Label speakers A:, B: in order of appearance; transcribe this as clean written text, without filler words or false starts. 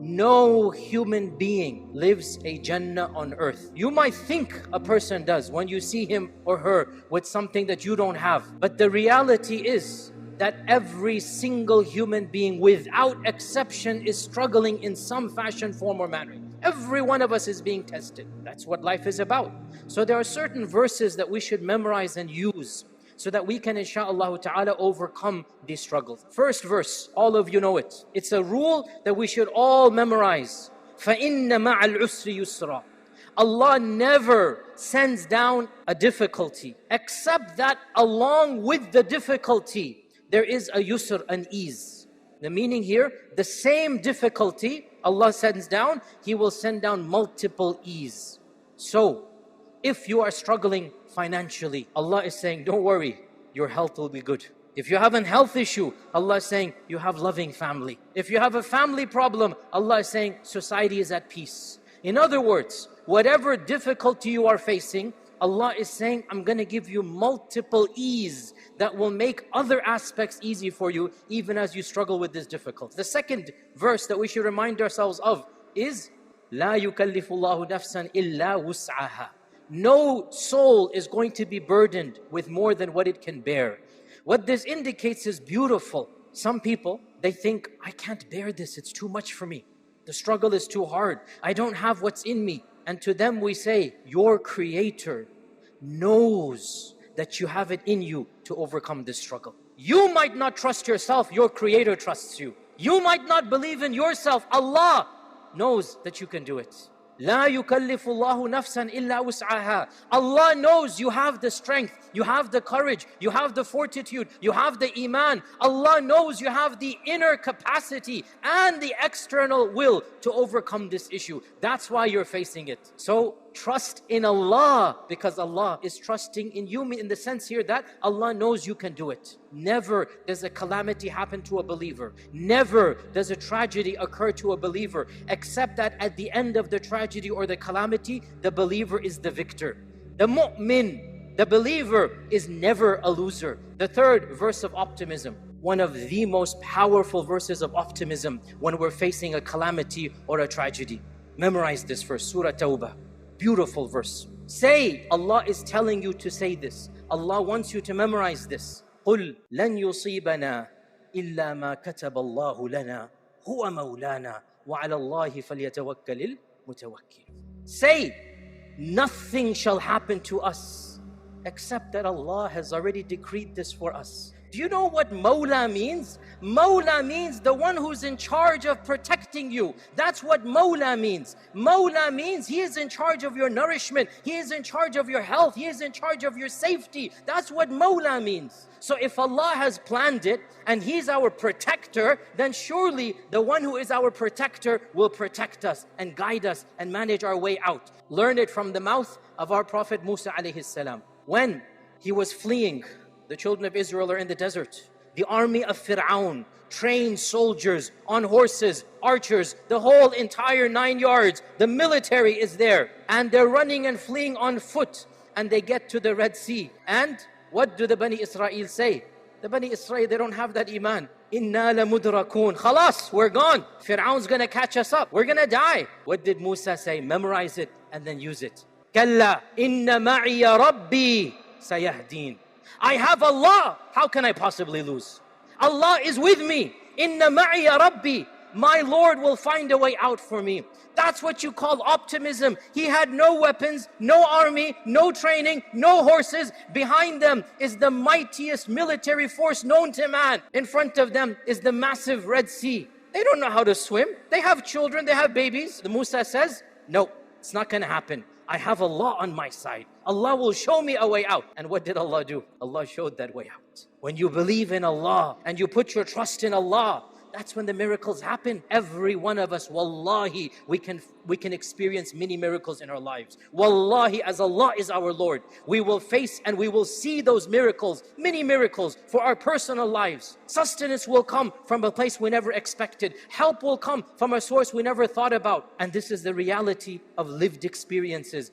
A: No human being lives a Jannah on earth. You might think a person does when you see him or her with something that you don't have. But the reality is that every single human being without exception is struggling in some fashion, form or manner. Every one of us is being tested. That's what life is about. So there are certain verses that we should memorize and use so that we can, insha'Allah ta'ala, overcome these struggles. First verse, all of you know it. It's a rule that we should all memorize. فَإِنَّ مَعَ الْعُسْرِ يُسْرًا. Allah never sends down a difficulty, except that along with the difficulty, there is a yusr, an ease. The meaning here, the same difficulty Allah sends down, He will send down multiple ease. So, if you are struggling financially, Allah is saying, don't worry, your health will be good. If you have a health issue, Allah is saying, you have loving family. If you have a family problem, Allah is saying, society is at peace. In other words, whatever difficulty you are facing, Allah is saying, I'm going to give you multiple ease that will make other aspects easy for you, even as you struggle with this difficulty. The second verse that we should remind ourselves of is, لا يكلف الله نفسا إلا وسعها. No soul is going to be burdened with more than what it can bear. What this indicates is beautiful. Some people, they think, I can't bear this, it's too much for me. The struggle is too hard. I don't have what's in me. And to them we say, your Creator knows that you have it in you to overcome this struggle. You might not trust yourself, your Creator trusts you. You might not believe in yourself, Allah knows that you can do it. لا يكلف الله نفسا إلا وسعها. Allah knows you have the strength, you have the courage, you have the fortitude, you have the iman. Allah knows you have the inner capacity and the external will to overcome this issue. That's why you're facing it. So trust in Allah, because Allah is trusting in you, in the sense here that Allah knows you can do it. Never does a calamity happen to a believer. Never does a tragedy occur to a believer, except that at the end of the tragedy or the calamity, the believer is the victor. The mu'min, the believer, is never a loser. The third verse of optimism, one of the most powerful verses of optimism when we're facing a calamity or a tragedy. Memorize this verse, Surah Tawbah. Beautiful verse. Say, Allah is telling you to say this. Allah wants you to memorize this. قُلْ لَنْ يُصِيبَنَا إِلَّا مَا كَتَبَ اللَّهُ لَنَا هُوَ مَوْلَانَا وَعَلَى اللَّهِ فَلْيَتَوَكَّلِ الْمُتَوَكِّلُونَ. Say, nothing shall happen to us except that Allah has already decreed this for us. Do you know what Mawla means? Mawla means the one who's in charge of protecting you. That's what Mawla means. Mawla means He is in charge of your nourishment. He is in charge of your health. He is in charge of your safety. That's what Mawla means. So if Allah has planned it and He's our protector, then surely the one who is our protector will protect us and guide us and manage our way out. Learn it from the mouth of our Prophet Musa alayhi salam. When he was fleeing, the children of Israel are in the desert. The army of Fir'aun, trained soldiers on horses, archers, the whole entire 9 yards. The military is there. And they're running and fleeing on foot. And they get to the Red Sea. And what do the Bani Israel say? The Bani Israel, they don't have that iman. Inna la mudrakun. Khalas, we're gone. Fir'aun's gonna catch us up. We're gonna die. What did Musa say? Memorize it and then use it. Kalla inna ma'iya rabbi sayahdeen. I have Allah. How can I possibly lose? Allah is with me. Inna ma'iya rabbi. My Lord will find a way out for me. That's what you call optimism. He had no weapons, no army, no training, no horses. Behind them is the mightiest military force known to man. In front of them is the massive Red Sea. They don't know how to swim. They have children, they have babies. The Musa says, no, it's not going to happen. I have Allah on my side. Allah will show me a way out. And what did Allah do? Allah showed that way out. When you believe in Allah and you put your trust in Allah, that's when the miracles happen. Every one of us, wallahi, we can experience many miracles in our lives. Wallahi, as Allah is our Lord, we will face and we will see those miracles, many miracles for our personal lives. Sustenance will come from a place we never expected. Help will come from a source we never thought about. And this is the reality of lived experiences.